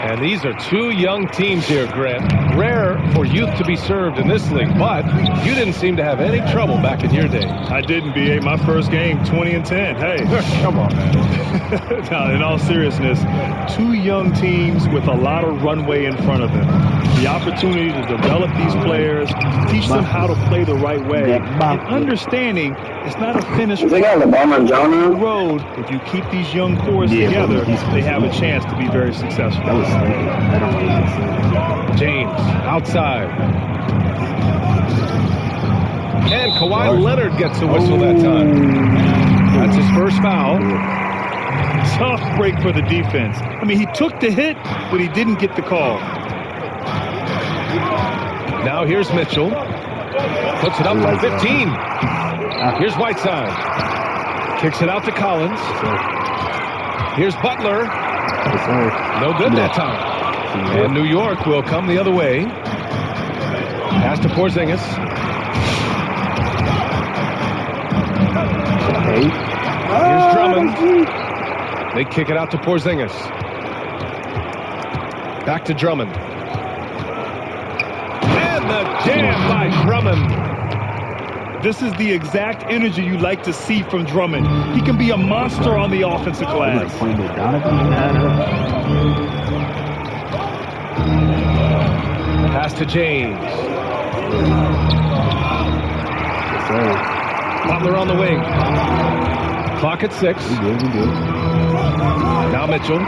And these are two young teams here, Grant. Rare for youth to be served in this league, but you didn't seem to have any trouble back in your day. I didn't, B.A. My first game, 20-10. Hey. Come on, man. Now, in all seriousness, two young teams with a lot of runway in front of them. The opportunity to develop these players, teach them how to play the right way, and understanding it's not a finish road. If you keep these young cores together, they have a chance to be very successful. James outside. And Kawhi Leonard gets the whistle that time. That's his first foul. Tough break for the defense. I mean, he took the hit, but he didn't get the call. Now here's Mitchell. Puts it up from 15. Here's Whiteside. Kicks it out to Collins. Here's Butler. No good that time. And New York will come the other way. Pass to Porzingis. Here's Drummond. They kick it out to Porzingis. Back to Drummond. And the jam by Drummond. This is the exact energy you like to see from Drummond. He can be a monster on the offensive glass. Pass to James. Butler on the wing. Clock at 6. Now Mitchell.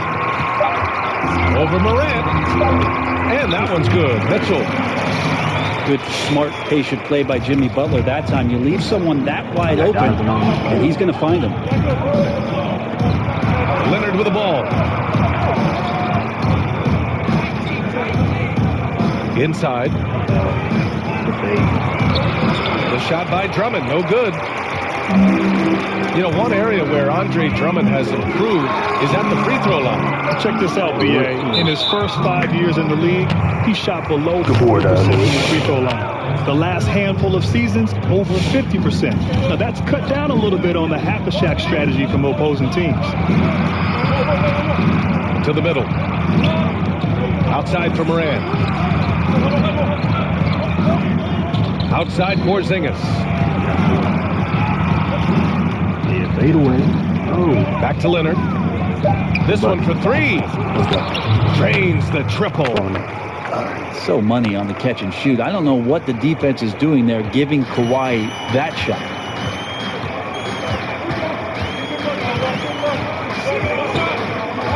Over Morant. And that one's good. Mitchell. Good, smart, patient play by Jimmy Butler. That time you leave someone that wide open, and he's going to find him. Leonard with the ball. Inside. The shot by Drummond, no good. You know, one area where Andre Drummond has improved is at the free throw line. Check this out, B.A. In his first 5 years in the league, he shot below 40% from the free throw line. The last handful of seasons, over 50%. Now, that's cut down a little bit on the hack-a-shack strategy from opposing teams. To the middle. Outside for Morant. Outside Porzingis. Fade away. Oh. Back to Leonard. This one for 3. Drains the triple. So money on the catch and shoot. I don't know what the defense is doing there, giving Kawhi that shot.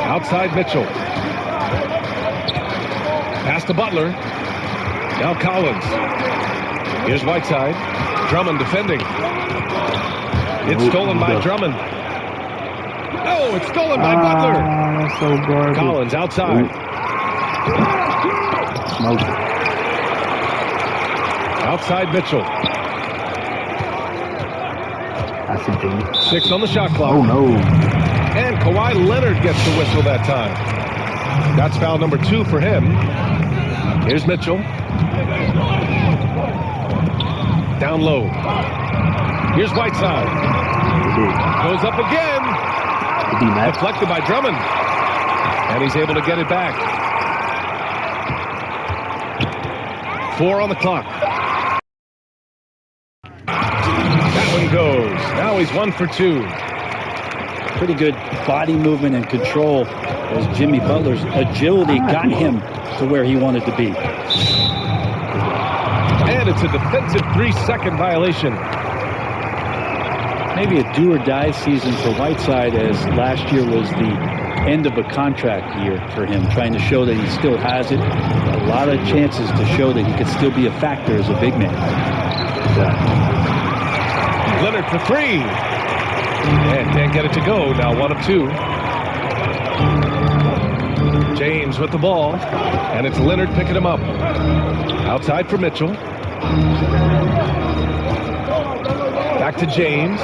Outside Mitchell. Pass to Butler. Now Collins. Here's Whiteside. Drummond defending. It's stolen by Drummond. Oh, it's stolen by Butler. So garbage. Collins outside. Smoke. Outside Mitchell. That's a thing. 6 on the shot clock. Oh, no. And Kawhi Leonard gets the whistle that time. That's foul number 2 for him. Here's Mitchell. Down low. Here's Whiteside. Goes up again. Deflected by Drummond. And he's able to get it back. 4 on the clock. That one goes. Now he's 1 for 2. Pretty good body movement and control as Jimmy Butler's agility got him to where he wanted to be. And it's a defensive 3-second violation. Maybe a do-or-die season for Whiteside, as last year was the end of a contract year for him, trying to show that he still has it. A lot of chances to show that he could still be a factor as a big man. Leonard for 3. And can't get it to go. Now 1 of 2. James with the ball. And it's Leonard picking him up. Outside for Mitchell. Back to James.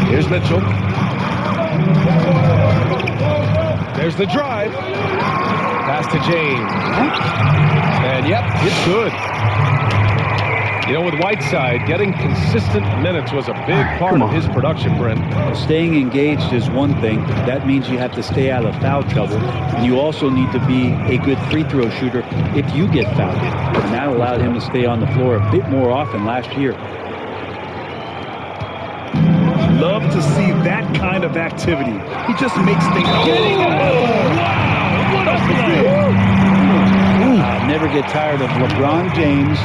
Here's Mitchell. There's the drive. Pass to James. And yep, it's good. You know, with Whiteside, getting consistent minutes was a big part of his production, Brent. Staying engaged is one thing. That means you have to stay out of foul trouble. And you also need to be a good free throw shooter if you get fouled. And that allowed him to stay on the floor a bit more often last year. Love to see that kind of activity. He just makes things getting. Oh, wow! What a play! Never get tired of LeBron James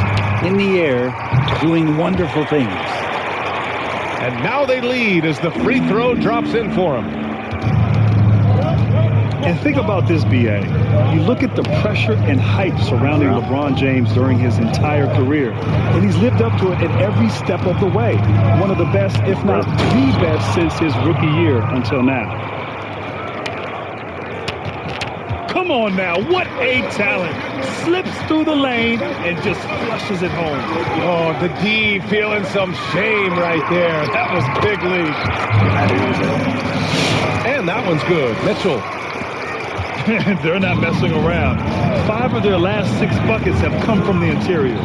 in the air doing wonderful things. And now they lead as the free throw drops in for him. And think about this, B.A. You look at the pressure and hype surrounding LeBron James during his entire career, and he's lived up to it at every step of the way. One of the best, if not the best, since his rookie year until now. Come on now, what a talent. Slips through the lane and just flushes it home. Oh, the D feeling some shame right there. That was big league. And that one's good. Mitchell. They're not messing around. 5 of their last 6 buckets have come from the interior.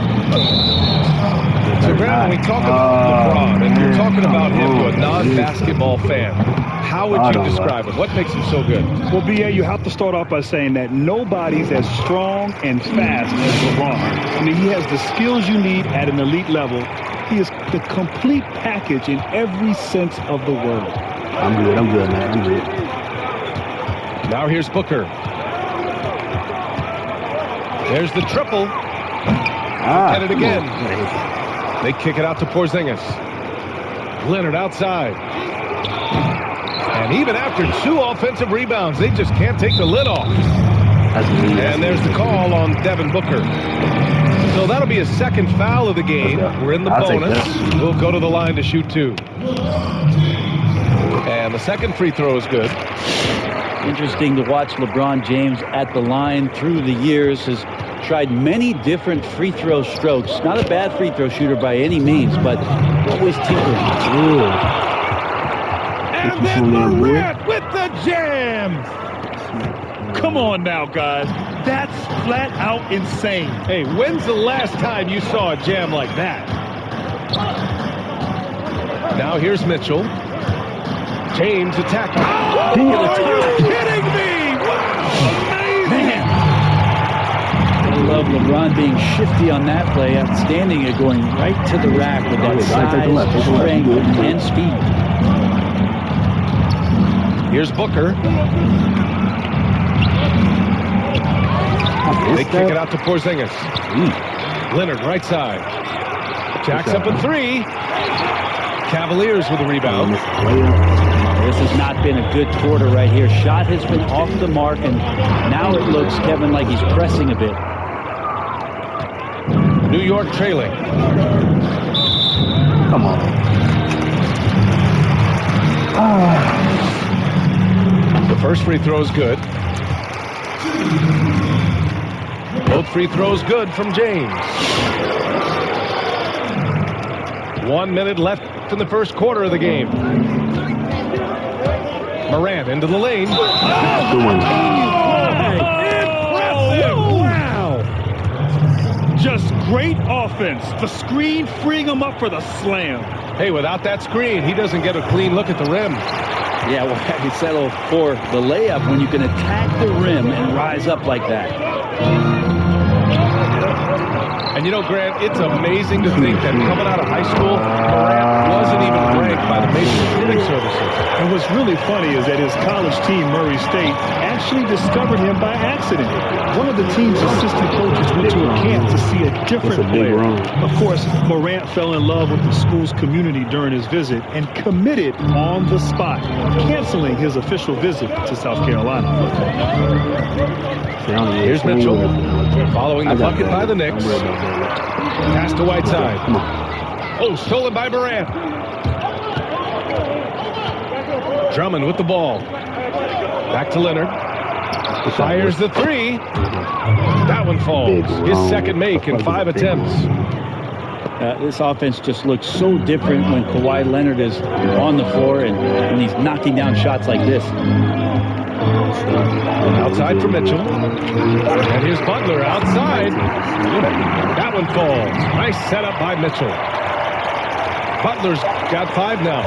So, Grant, when we talk about LeBron, and you're talking about him to a non-basketball fan, how would you describe him? What makes him so good? Well, B.A., you have to start off by saying that nobody's as strong and fast as LeBron. I mean, he has the skills you need at an elite level. He is the complete package in every sense of the word. I'm good, man. I'm good. Now here's Booker. There's the triple. Get it again. They kick it out to Porzingis. Leonard outside. And even after 2 offensive rebounds, they just can't take the lid off. And there's the call on Devin Booker. So that'll be a second foul of the game. We're in the bonus. We'll go to the line to shoot 2. And the second free throw is good. Interesting to watch LeBron James at the line through the years. Has tried many different free throw strokes. Not a bad free throw shooter by any means, but always tinkering. And then Morant with the jam. Come on now, guys. That's flat out insane. Hey, when's the last time you saw a jam like that? Now here's Mitchell. James attacking. Oh, are you kidding me? Wow, amazing. I love LeBron being shifty on that play. Outstanding at going right to the rack with that size, strength, and speed. Here's Booker. They kick it out to Porzingis. Leonard right side. Jacks up a 3. Cavaliers with a rebound. This has not been a good quarter right here. Shot has been off the mark, and now it looks, Kevin, like he's pressing a bit. New York trailing. Come on. The first free throw is good. Both free throws good from James. 1 minute left in the first quarter of the game. Morant into the lane. Good one. Impressive! Wow! Just great offense. The screen freeing him up for the slam. Hey, without that screen, he doesn't get a clean look at the rim. Yeah, well, you settle for the layup when you can attack the rim and rise up like that. And you know, Grant, it's amazing to think that coming out of high school, Morant wasn't even ranked by the Major League Shooting Services. And what's really funny is that his college team, Murray State, actually discovered him by accident. One of the team's assistant coaches went to a camp to see a different player. Of course, Morant fell in love with the school's community during his visit and committed on the spot, canceling his official visit to South Carolina. Here's Mitchell, following the bucket by the Knicks. Pass to Whiteside. Oh, stolen by Morant. Drummond with the ball. Back to Leonard. Fires the 3. That one falls. His second make in 5 attempts. This offense just looks so different when Kawhi Leonard is on the floor and when he's knocking down shots like this. Outside for Mitchell. And here's Butler outside. That one falls. Nice setup by Mitchell. Butler's got 5 now.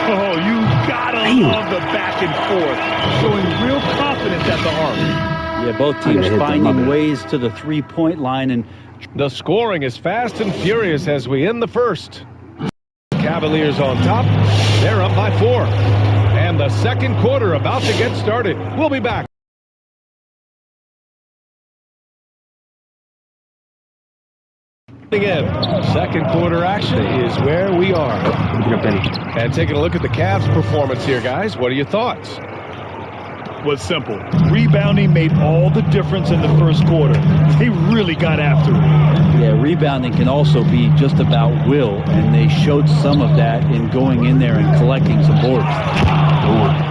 Oh, you gotta love the back and forth, showing real confidence at the arc. Yeah, both teams finding ways to the three-point line, and the scoring is fast and furious as we end the first. Cavaliers on top. They're up by 4. And the second quarter about to get started. We'll be back. Again, second quarter action is where we are. And taking a look at the Cavs' performance here, guys. What are your thoughts? Was simple. Rebounding made all the difference in the first quarter. They really got after it. Yeah, rebounding can also be just about will, and they showed some of that in going in there and collecting some boards.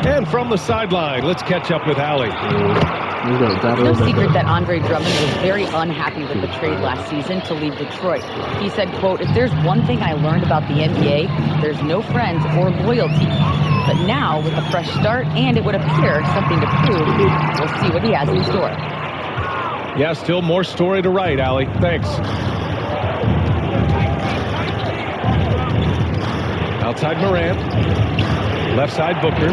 And from the sideline, let's catch up with Allie. It's no secret that Andre Drummond was very unhappy with the trade last season to leave Detroit. He said, quote, "If there's one thing I learned about the NBA, there's no friends or loyalty. But now, with a fresh start and it would appear something to prove, we'll see what he has in store." Yeah, still more story to write, Allie. Thanks. Outside Morant. Left side Booker.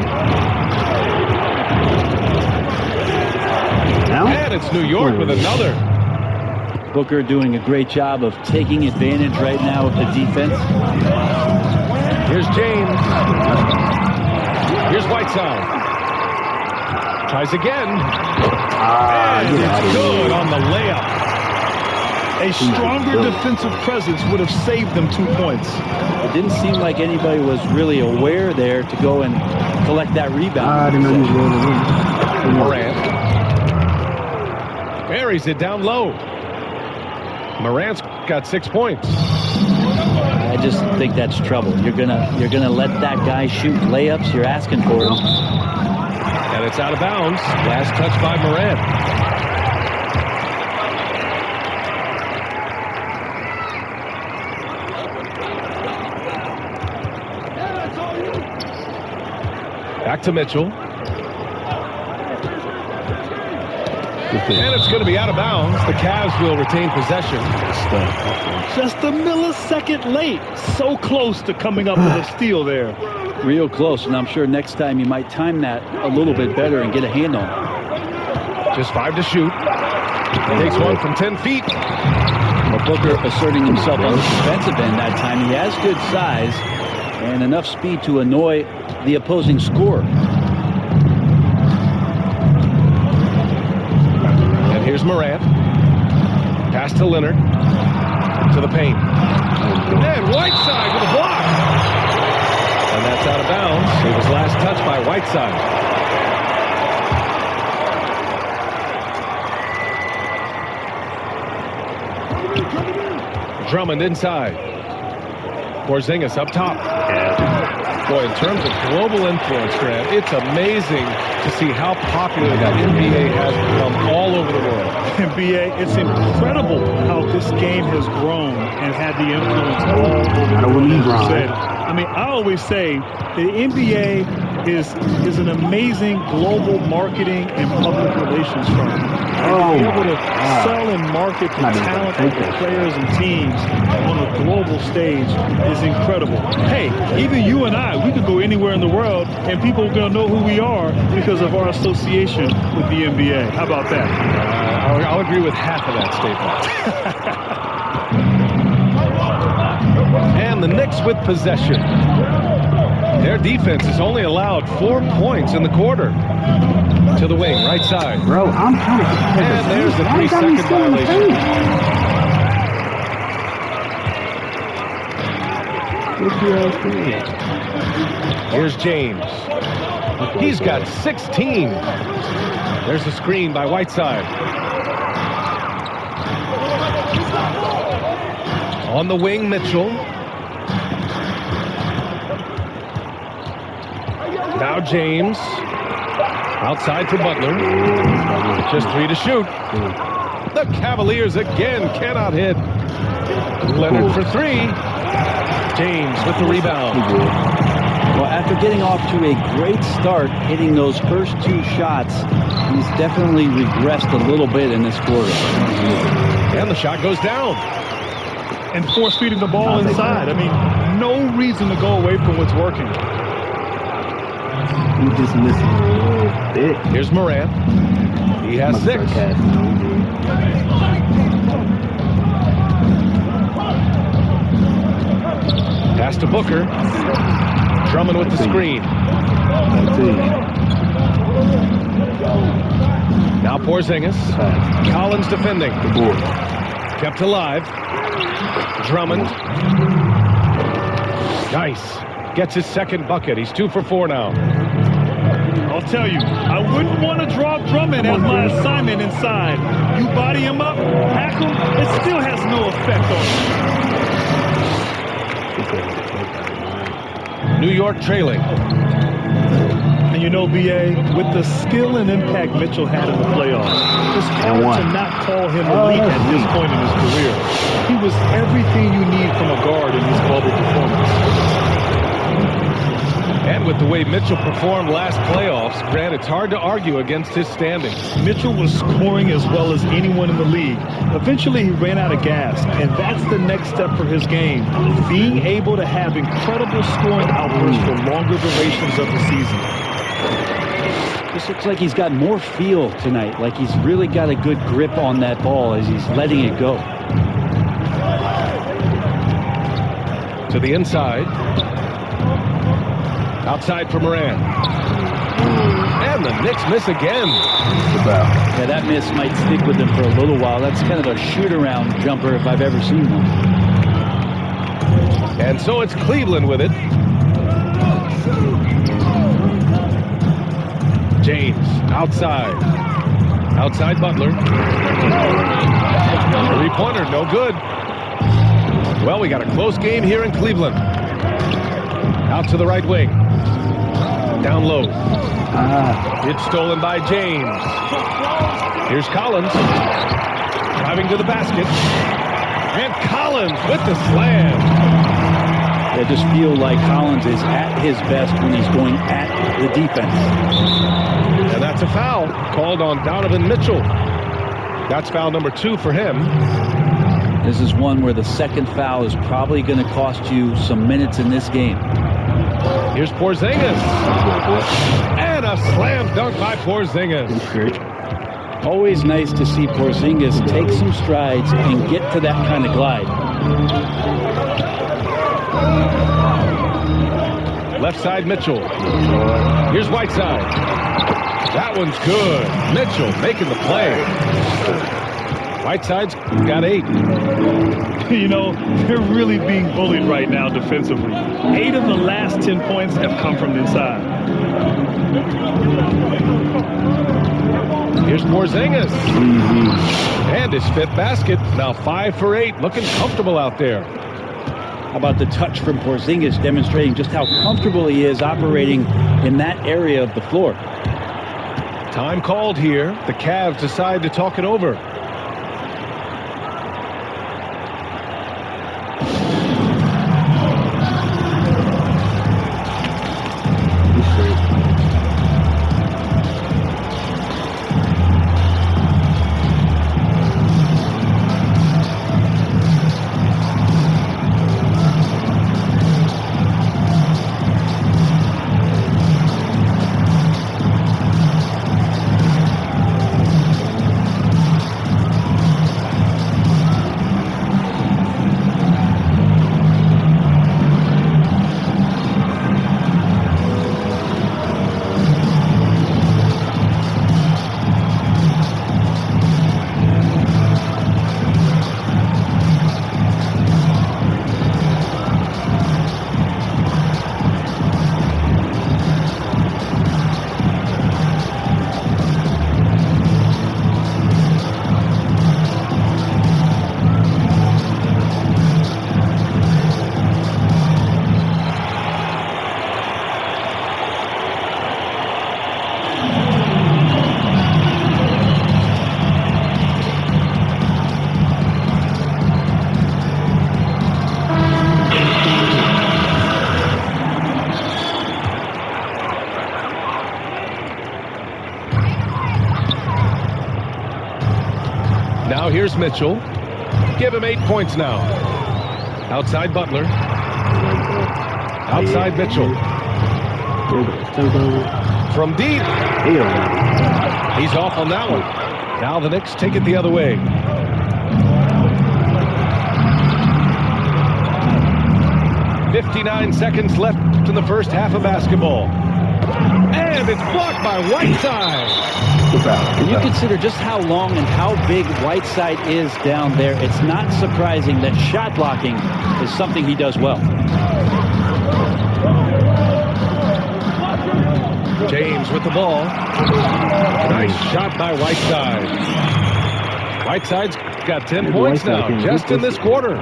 And it's New York with another. Booker doing a great job of taking advantage right now of the defense. Here's James. Here's Whiteside. Tries again. And it's good on the layup. A stronger defensive presence would have saved them 2 points. It didn't seem like anybody was really aware there to go and collect that rebound. Morant. Buries it down low. Morant's got 6 points. I just think that's trouble. You're gonna let that guy shoot layups. You're asking for him. And it's out of bounds. Last touch by Morant. Back to Mitchell. And it's going to be out of bounds. The Cavs will retain possession. Just a millisecond late. So close to coming up with a steal there. Real close, and I'm sure next time you might time that a little bit better and get a hand on it. Just 5 to shoot. Takes one from 10 feet. Well, Booker asserting himself on the defensive end that time. He has good size and enough speed to annoy the opposing scorer. And here's Morant. Pass to Leonard. To the paint. And Whiteside with a block. And that's out of bounds. It was last touched by Whiteside. Drummond inside. Porzingis up top. Boy, in terms of global influence, Grant, it's amazing to see how popular that NBA has become all over the world. NBA, it's incredible how this game has grown and had the influence all over the world. I mean, I always say the NBA is an amazing global marketing and public relations firm. To be able to sell and market the talent of the players and teams on a global stage is incredible. Hey, even you and I, we could go anywhere in the world and people are going to know who we are because of our association with the NBA. How about that? I'll agree with half of that statement. And the Knicks with possession. Their defense has only allowed 4 points in the quarter. To the wing, right side. Bro, I'm trying to get and there's the 3-second violation. Here's James. He's got 16. There's the screen by Whiteside. On the wing, Mitchell. Now James. Outside for Butler. Just 3 to shoot. The Cavaliers again cannot hit. Leonard for 3. James with the rebound. Well, after getting off to a great start, hitting those first 2 shots, he's definitely regressed a little bit in this quarter. And the shot goes down. And force feeding the ball inside. I mean, no reason to go away from what's working. He just missing a little bit. Here's Moran. He has 6. Pass to Booker. Drummond with the screen. Now Porzingis. Collins defending. Kept alive. Drummond. Nice. Gets his second bucket. He's 2 for 4 now. I'll tell you, I wouldn't want to drop Drummond as my assignment inside. You body him up, hack him, it still has no effect on him. New York trailing. And you know, B.A., with the skill and impact Mitchell had in the playoffs, it's hard to not call him elite at this point in his career. He was everything you need from a guard in his bubble performance. And with the way Mitchell performed last playoffs, Grant, it's hard to argue against his standing. Mitchell was scoring as well as anyone in the league. Eventually, he ran out of gas, and that's the next step for his game, being able to have incredible scoring outbursts for longer durations of the season. This looks like he's got more feel tonight, like he's really got a good grip on that ball as he's letting it go. To the inside. Outside for Moran. And the Knicks miss again. Yeah, that miss might stick with him for a little while. That's kind of a shoot-around jumper if I've ever seen one. And so it's Cleveland with it. James, outside. Outside Butler. Three-pointer, no good. Well, we got a close game here in Cleveland. Out to the right wing. Down low. It's stolen by James. Here's Collins. Driving to the basket. And Collins with the slam. I just feel like Collins is at his best when he's going at the defense. And that's a foul called on Donovan Mitchell. That's foul number 2 for him. This is one where the second foul is probably going to cost you some minutes in this game. Here's Porzingis. And a slam dunk by Porzingis. Always nice to see Porzingis take some strides and get to that kind of glide. Left side, Mitchell. Here's Whiteside. That one's good. Mitchell making the play. Whiteside's got 8. You know, they're really being bullied right now defensively. 8 of the last 10 points have come from inside. Here's Porzingis. And his 5th basket. Now 5 for 8. Looking comfortable out there. How about the touch from Porzingis demonstrating just how comfortable he is operating in that area of the floor. Time called here. The Cavs decide to talk it over. here's Mitchell. Give him 8 points now. Outside Butler. Outside Mitchell. From deep. He's off on that one. Now the Knicks take it the other way. "59 seconds left in the first half of basketball. And it's blocked by Whiteside. When you consider just how long and how big Whiteside is down there, it's not surprising that shot blocking is something he does well. James with the ball. Nice shot by Whiteside. Whiteside's got 10 points now just in this quarter.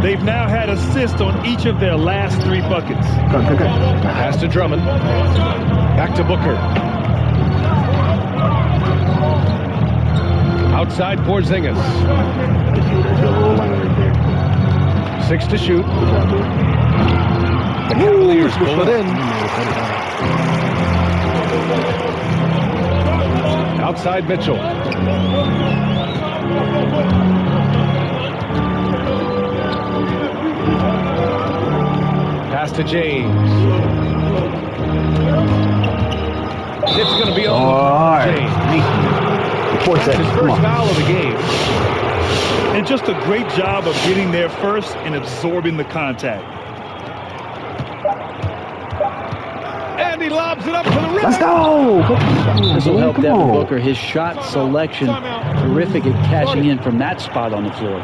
They've now had assists on each of their last 3 buckets. Pass to Drummond. Back to Booker. Outside Porzingis. 6 to shoot. The Cavaliers pull it in. Outside Mitchell. Pass to James. It's going to be on James. That's his first foul of the game. And just a great job of getting there first and absorbing the contact. And he lobs it up to the rim. Let's go! This will help Devin Booker. His shot selection, terrific at catching in from that spot on the floor.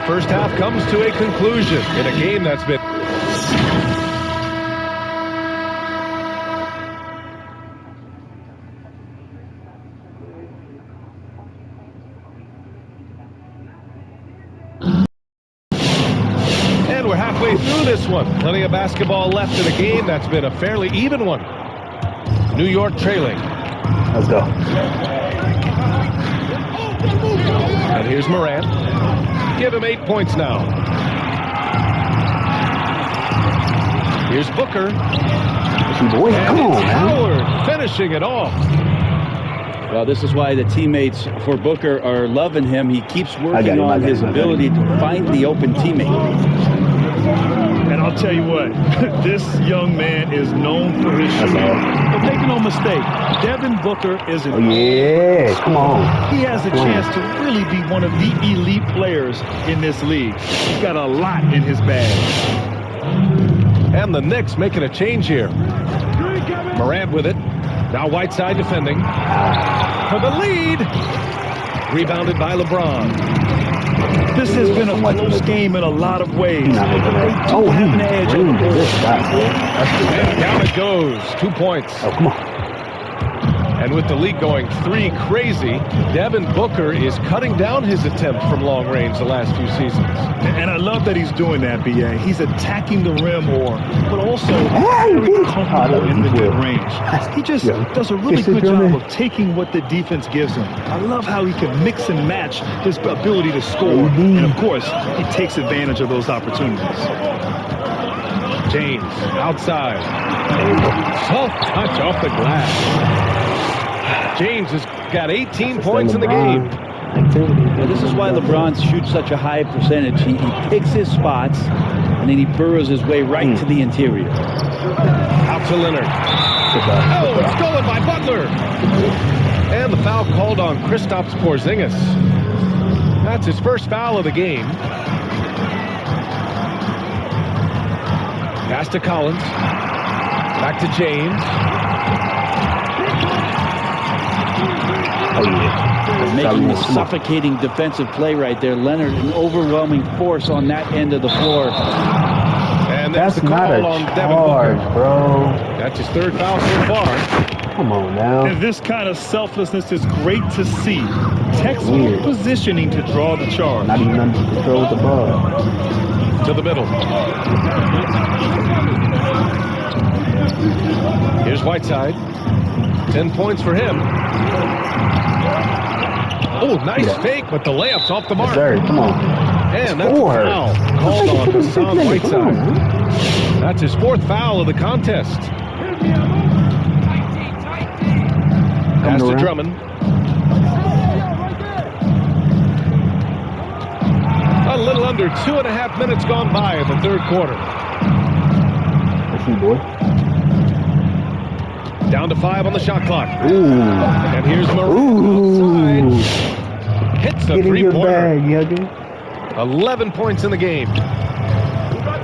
First half comes to a conclusion in a game that's been... And we're halfway through this one. Plenty of basketball left in a game that's been a fairly even one. New York trailing. Let's go. And here's Morant. Give him 8 points now. Here's Booker. Boy, come on, man. Howard finishing it off. Well, this is why the teammates for Booker are loving him. He keeps working on his ability to find the open teammate. And I'll tell you what, this young man is known for his shooting. But make no mistake, Devin Booker is an come on. He has a chance to really be one of the elite players in this league. He's got a lot in his bag. And the Knicks making a change here. Morant with it. Now Whiteside defending. For the lead. Rebounded by LeBron. This has been a close game in a lot of ways. And down it goes. 2 points. Oh, come on. And with the league going 3 crazy, Devin Booker is cutting down his attempts from long range the last few seasons. And I love that he's doing that, B.A. He's attacking the rim more, but also very comfortable in the mid-range. He just does a really good job of taking what the defense gives him. I love how he can mix and match his ability to score. And, of course, he takes advantage of those opportunities. James outside. Soft touch off the glass. James has got 18 points in the game. Now, this is why LeBron shoots such a high percentage. He picks his spots, and then he burrows his way right to the interior. Out to Leonard. Oh, it's stolen by Butler. And the foul called on Kristaps Porzingis. That's his first foul of the game. Pass to Collins. Back to James. Making a suffocating defensive play right there. Leonard, an overwhelming force on that end of the floor. And that's the call on Devin Booker. Bro. That's his 3rd foul so far. Come on now. And this kind of selflessness is great to see. Textbook positioning to draw the charge. Not even under control of the ball. To the middle. Here's Whiteside. 10 points for him. Oh, nice fake, but the layup's off the mark. Sir, come on. And that's a foul called on Hassan Whiteside. That's his 4th foul of the contest. Pass to Drummond. A little under 2.5 minutes gone by in the 3rd quarter. That's you, boy. Down to 5 on the shot clock. Ooh. And here's Moran outside. Hits a 3-pointer. 11 points in the game.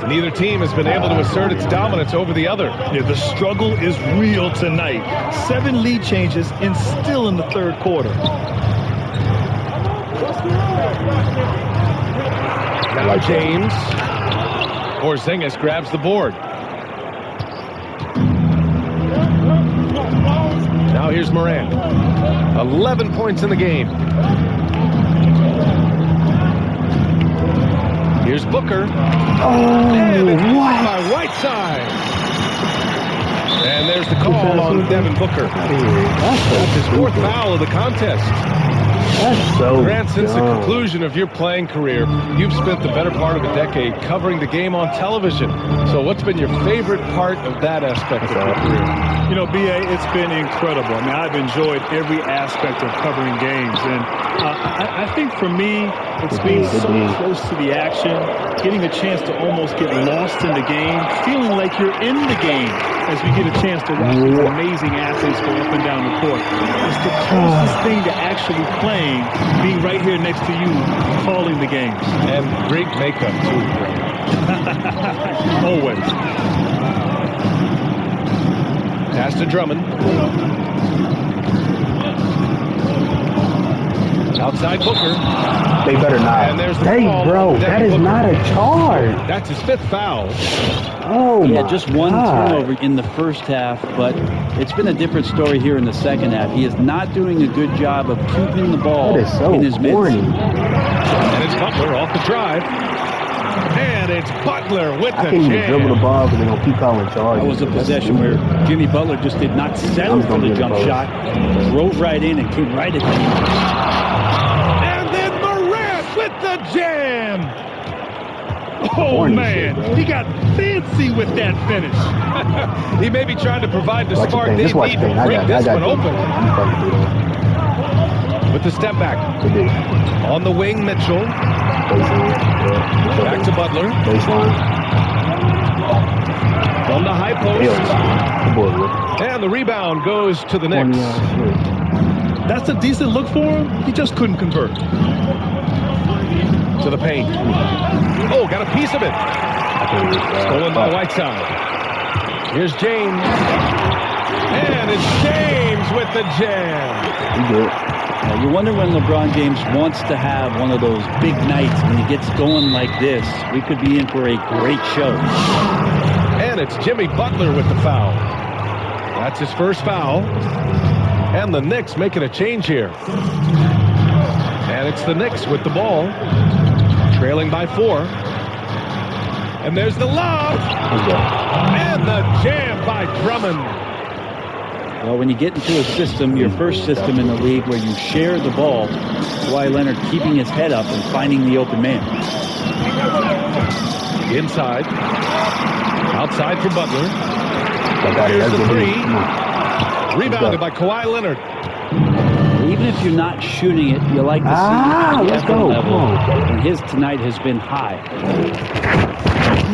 Neither team has been able to assert its dominance over the other. Yeah, the struggle is real tonight. 7 lead changes and still in the 3rd quarter. Now James. Porzingis grabs the board. Now here's Moran. 11 points in the game. Here's Booker. And it's by Whiteside. And there's the call on Devin Booker. That's his 4th foul of the contest. That's so Grant, since the conclusion of your playing career, you've spent the better part of a decade covering the game on television. So what's been your favorite part of that aspect of your career? You know, B.A., it's been incredible. I mean, I've enjoyed every aspect of covering games. And I think for me, it's being so close to the action, getting a chance to almost get lost in the game, feeling like you're in the game as we get a chance to watch these amazing athletes go up and down the court. It's the closest thing to actually playing, being right here next to you, calling the games. And great makeup, too. Always. Pass to Drummond. Outside Booker. They better not. And there's the hey, call bro, that is not a charge. That's his 5th foul. Oh, yeah, just one turnover in the first half, but it's been a different story here in the second half. He is not doing a good job of keeping the ball in his midst. And it's Butler off the drive. And it's Butler with the jam. I can't even dribble the ball because they're going to keep calling charges. That was a possession where Jimmy Butler just did not settle for the jump shot. Drove right in and came right at the And then Morant with the jam. Oh, man. He got fancy with that finish. He may be trying to provide the spark they need to break this one open. With the step back. On the wing, Mitchell. Back to Butler. From the high post. And the rebound goes to the Knicks. That's a decent look for him. He just couldn't convert. To the paint. Oh, got a piece of it. Stolen by Whiteside. Here's James. And it's James with the jam. You wonder when LeBron James wants to have one of those big nights when he gets going like this. We could be in for a great show. And it's Jimmy Butler with the foul. That's his first foul. And the Knicks making a change here. And it's the Knicks with the ball. Trailing by 4. And there's the lob. And the jam by Drummond. Well, when you get into a system, your first system in the league, where you share the ball, Kawhi Leonard keeping his head up and finding the open man. Inside. Outside for Butler. Here's the 3. Rebounded by Kawhi Leonard. Even if you're not shooting it, you like to see the effort level. And his tonight has been high.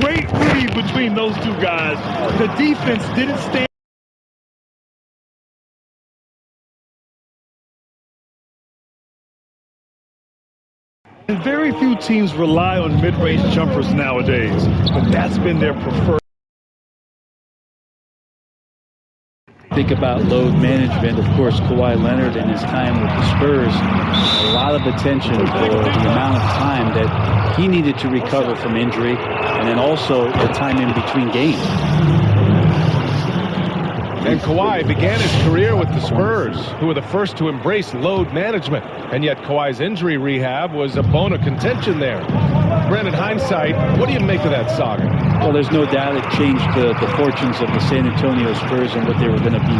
Great read between those two guys. The defense didn't stand. And very few teams rely on mid-range jumpers nowadays, but that's been their preferred. Think about load management. Of course, Kawhi Leonard in his time with the Spurs, a lot of attention for the amount of time that he needed to recover from injury, and then also the time in between games. And Kawhi began his career with the Spurs, who were the first to embrace load management. And yet Kawhi's injury rehab was a bone of contention there. Brent, in hindsight, what do you make of that saga? Well, there's no doubt it changed the fortunes of the San Antonio Spurs and what they were going to be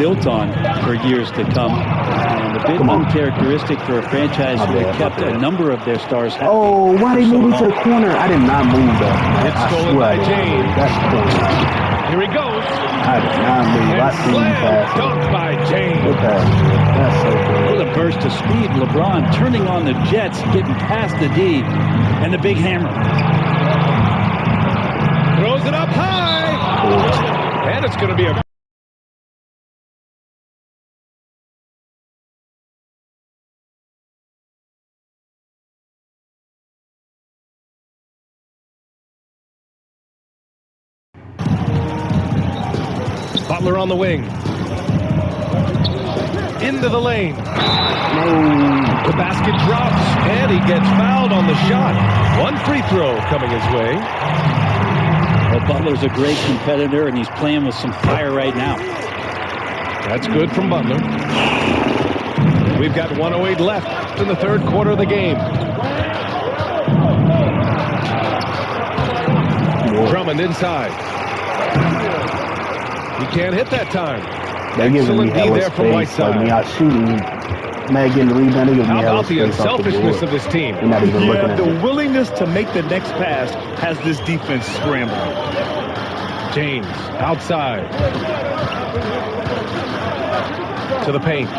built on for years to come. And a bit uncharacteristic for a franchise who had kept a number of their stars happy. Oh, why they moving to the corner? I did not move that. It's stolen by James. That's cool. Here he goes. I did not move. I see you pass. Dunked by James. That's so cool. With a burst of speed, LeBron turning on the Jets, getting past the D, and the big hammer. Throws it up high. And it's going to be a... Butler on the wing. Into the lane. The basket drops, and he gets fouled on the shot. One free throw coming his way. Well, Butler's a great competitor, and he's playing with some fire right now. That's good from Butler. We've got 1:08 left in the third quarter of the game. Drummond inside. He can't hit that time. Excellent D there from Whiteside. Like me out shooting, man getting the rebound. They give me How about the unselfishness of this team? Yeah, the willingness to make the next pass has this defense scrambling. James outside. To the paint.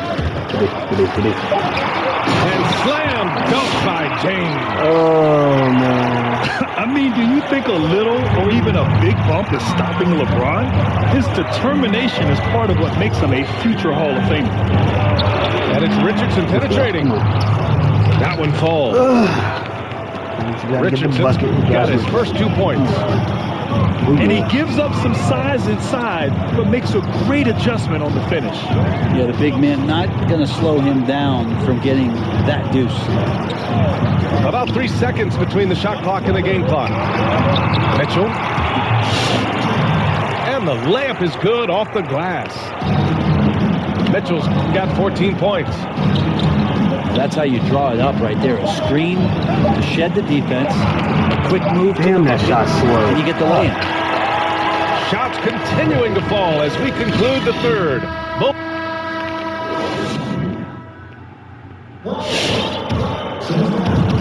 And slam dunk by James. Oh, man. I mean, do you think a little or even a big bump is stopping LeBron? His determination is part of what makes him a future Hall of Famer. And it's Richardson penetrating. That one falls. Richardson's got his first 2 points. And he gives up some size inside, but makes a great adjustment on the finish. Yeah, the big man not going to slow him down from getting that deuce. About 3 seconds between the shot clock and the game clock. Mitchell. And the layup is good off the glass. Mitchell's got 14 points. That's how you draw it up right there. A screen to shed the defense. A quick move. Damn, that shot slow. And you get the lay-in. Shots continuing to fall as we conclude the third.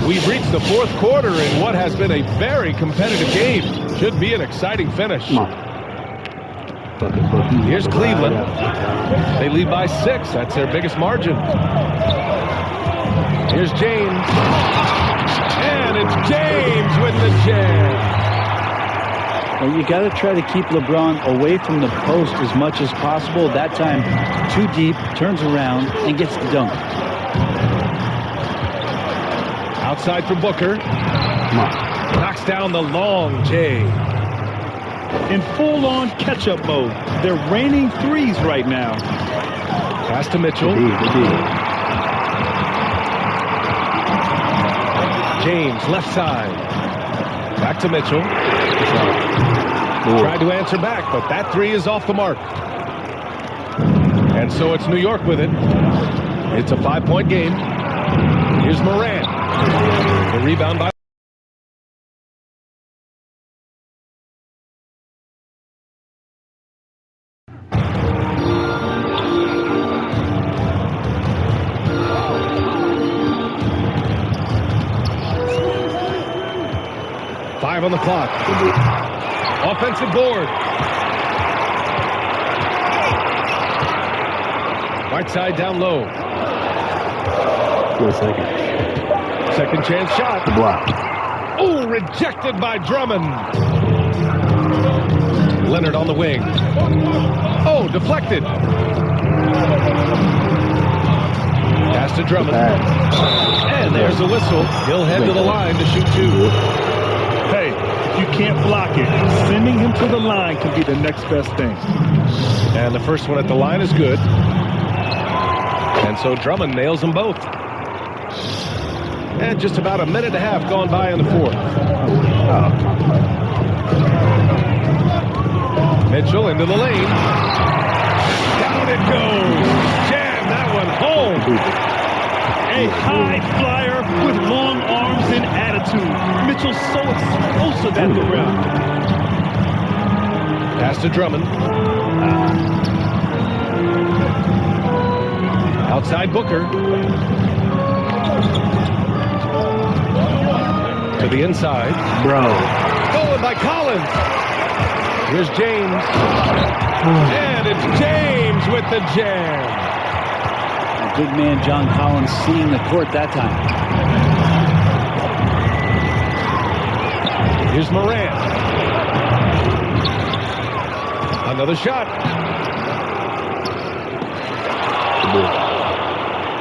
We've reached the fourth quarter in what has been a very competitive game. Should be an exciting finish. Here's Cleveland. They lead by 6. That's their biggest margin. Here's James. And it's James with the jam. Well, you got to try to keep LeBron away from the post as much as possible. That time, too deep, turns around, and gets the dunk. Outside for Booker. Knocks down the long J. In full-on catch-up mode. They're raining threes right now. Pass to Mitchell. James, left side. Back to Mitchell. Tried to answer back, but that three is off the mark. And so it's New York with it. It's a 5-point game. Here's Morant. The rebound by on the clock. Offensive board. Right side down low. 4 seconds. Second chance shot. The block. Oh, rejected by Drummond. Leonard on the wing. Oh, deflected. Pass to Drummond. And there's a whistle. He'll head to the line to shoot 2. Hey, if you can't block it, sending him to the line can be the next best thing. And the first one at the line is good. And so Drummond nails them both. And just about a minute and a half gone by in the fourth. Mitchell into the lane. Down it goes. Jam that one home. A high flyer with long arms and attitude. Mitchell's so explosive at the rim. Pass to Drummond. Outside Booker. To the inside. Bro. Stolen by Collins. Here's James. And it's James with the jam. Big man John Collins seeing the court that time. Here's Morant. Another shot.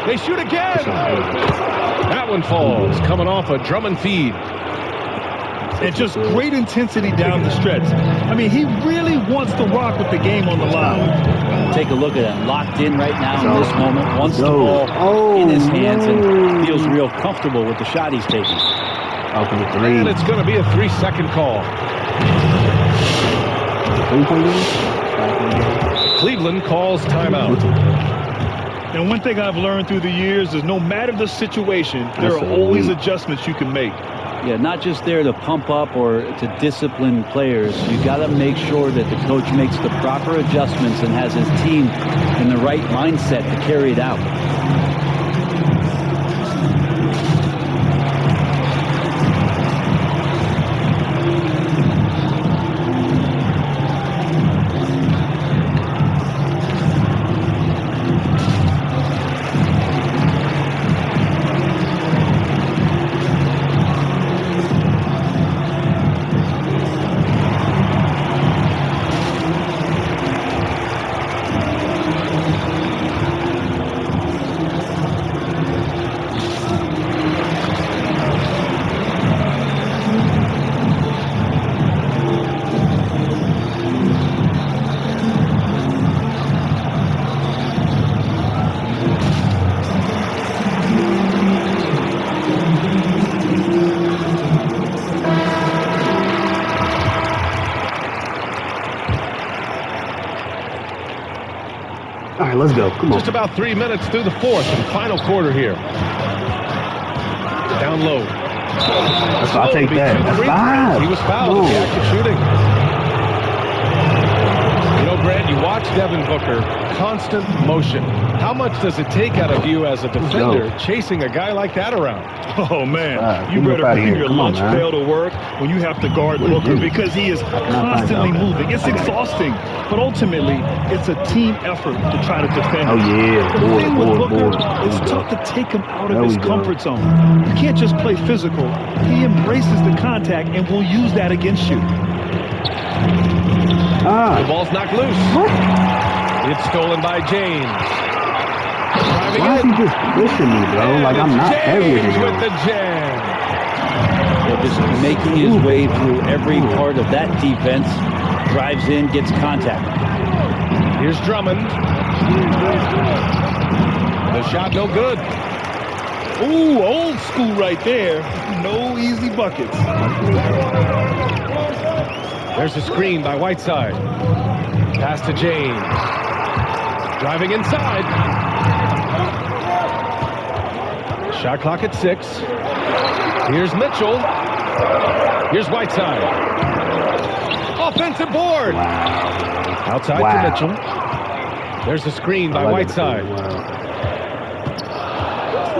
They shoot again. That one falls, coming off a Drummond feed. And just great intensity down the stretch. I mean, he really wants to rock with the game on the line. Take a look at him, locked in right now in this moment. Wants the ball in his hands and feels real comfortable with the shot he's taking. And it's going to be a 3-second call. Cleveland calls timeout. And one thing I've learned through the years is no matter the situation, there are always adjustments you can make. Yeah, not just there to pump up or to discipline players. You got to make sure that the coach makes the proper adjustments and has his team in the right mindset to carry it out. All right, let's go. Come on. Just about 3 minutes through the fourth and final quarter here. Down low. I'll take that. That's 5. He was fouled in the act of shooting. You know, Brad, you watch Devin Booker, constant motion. How much does it take out of you as a defender chasing a guy like that around? Oh, man, you better bring your lunch pail to work when you have to guard Booker because he is constantly moving. It's exhausting, but ultimately, it's a team effort to try to defend him. Oh, yeah. The thing with Booker, it's tough to take him out of his comfort zone. You can't just play physical. He embraces the contact and will use that against you. The ball's knocked loose. It's stolen by James. Why is he just pushing me, bro? Like I'm not heavy with the jam. They're just making his way through every part of that defense. Drives in, gets contact. Here's Drummond. The shot no good. Ooh, old school right there. No easy buckets. There's a screen by Whiteside. Pass to James. Driving inside. Shot clock at 6. Here's Mitchell. Here's Whiteside. Offensive board. Outside for Mitchell. There's a screen by Whiteside.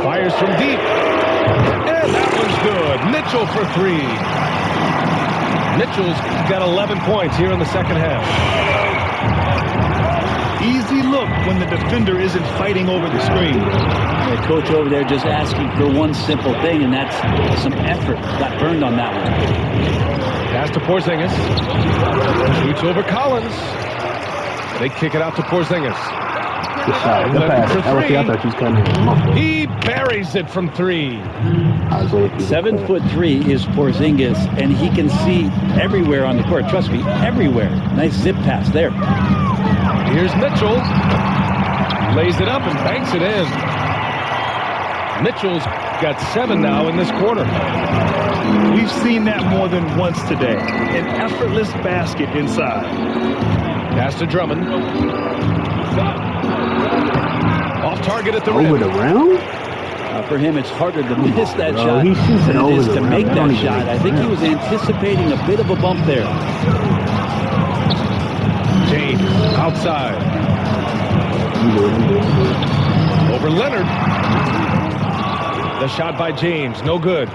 Fires from deep. And that one's good. Mitchell for 3. Mitchell's got 11 points here in the second half. Easy look when the defender isn't fighting over the screen. The coach over there just asking for one simple thing, and that's some effort. Got burned on that one. Pass to Porzingis. Shoots over Collins. They kick it out to Porzingis. Good shot. Good pass. I thought she was coming. He buries it from 3. 7'3" is Porzingis, and he can see everywhere on the court. Trust me, everywhere. Nice zip pass there. Here's Mitchell. Lays it up and banks it in. Mitchell's got 7 now in this quarter. We've seen that more than once today. An effortless basket inside. Pass to Drummond. Off target at the rim. Over the rim? For him, it's harder to miss that shot he shoots it than it is over to the make rim. that shot. I think he was anticipating a bit of a bump there. James outside. Over Leonard. The shot by James, no good.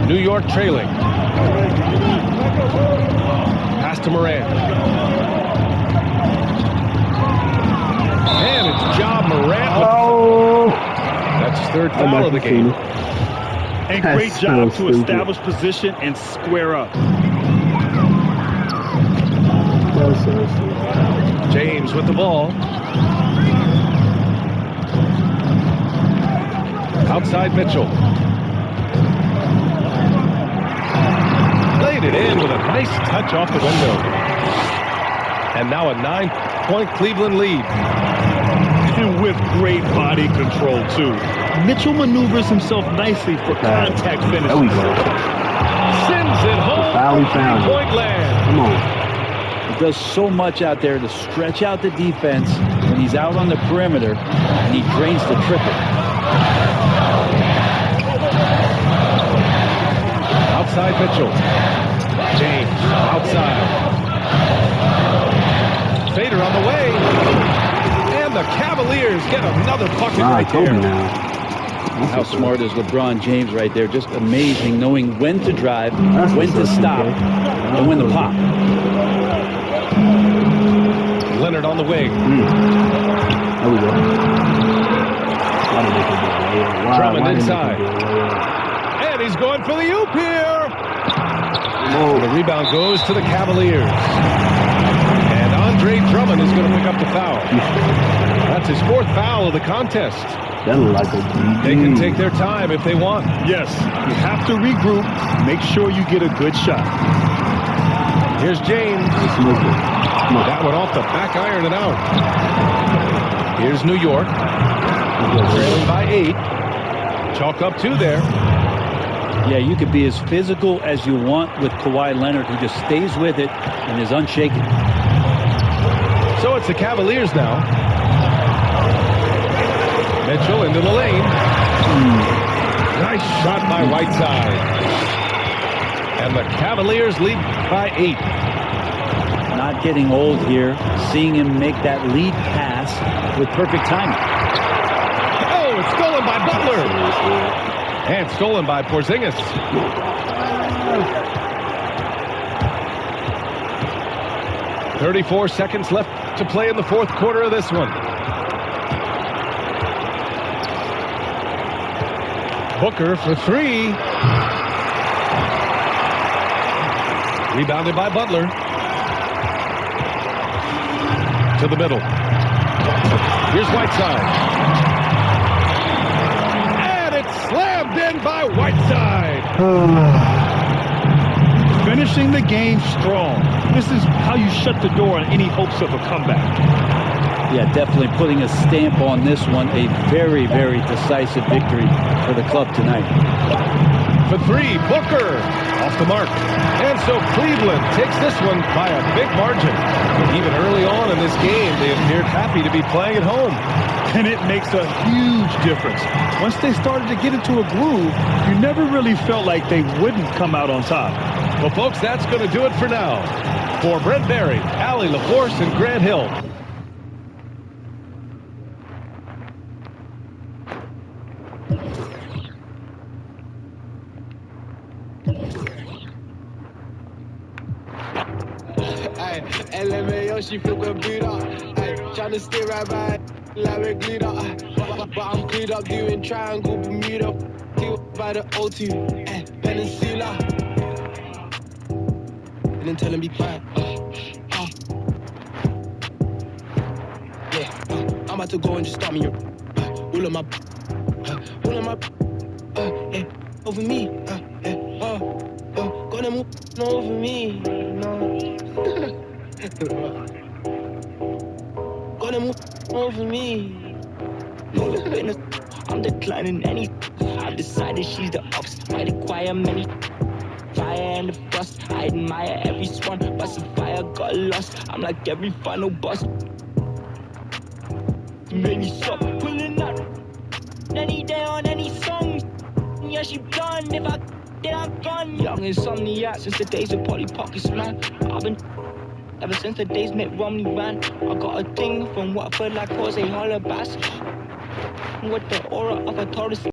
New York trailing. Pass to Morant. And it's Ja Morant. Oh! That's his 3rd foul of the game. And great job to establish position and square up. James with the ball. Outside Mitchell. Laid it in with a nice touch off the window. And now a 9-point Cleveland lead. And with great body control, too. Mitchell maneuvers himself nicely for contact finish. There we go. Sends it home. Foul found. 3-point land. Come on. He does so much out there to stretch out the defense when he's out on the perimeter, and he drains the triple. Outside Mitchell. James outside. Fader on the way. And the Cavaliers get another bucket right there. How smart is LeBron James right there? Just amazing, knowing when to drive, when to stop, and when to pop. Leonard on the wing. There we go. Drummond inside. And he's going for the oop here. The rebound goes to the Cavaliers. And Andre Drummond is going to pick up the foul. That's his 4th foul of the contest. That look like a They can take their time if they want. Yes, you have to regroup. Make sure you get a good shot. Here's James. That one off the back iron and out. Here's New York. Trailing by 8. Chalk up 2 there. Yeah, you could be as physical as you want with Kawhi Leonard, who just stays with it and is unshaken. So it's the Cavaliers now. Mitchell into the lane. Nice shot by Whiteside. And the Cavaliers lead by 8. Not getting old here. Seeing him make that lead pass with perfect timing. Oh, it's stolen by Butler. And stolen by Porzingis. "34 seconds left to play in the 4th quarter of this one. Booker for 3. Rebounded by Butler. To the middle. Here's Whiteside. And it's slammed in by Whiteside. Finishing the game strong. This is how you shut the door on any hopes of a comeback. Yeah, definitely putting a stamp on this one. A very, very decisive victory for the club tonight. For 3, Booker off the mark. And so Cleveland takes this one by a big margin. Even early on in this game, they appeared happy to be playing at home. And it makes a huge difference. Once they started to get into a groove, you never really felt like they wouldn't come out on top. Well, folks, that's going to do it for now. For Brent Berry, Allie LaForce, and Grant Hill. LMAO, she feel good beat up. Tryna stay right by like we're glued up. But I'm glued up doing triangle Bermuda. By the O2, Peninsula. And then tell him be quiet. Yeah, I'm about to go and just start me. All of my, yeah, over me. Gonna move over me. No. Gonna move over me. No witness, I'm declining any. I've decided she's the ups. I acquire many. Fire and the bust. I admire every swan. But some fire got lost. I'm like every final boss. Many shot pulling out any day on any song. Yeah, she done. If I then I'm gone. Young insomniac since the days of Polly Pockets, man. I've been ever since the days Mitt Romney ran. I got a thing from Watford like Jose Hollabass. With the aura of a Taurus.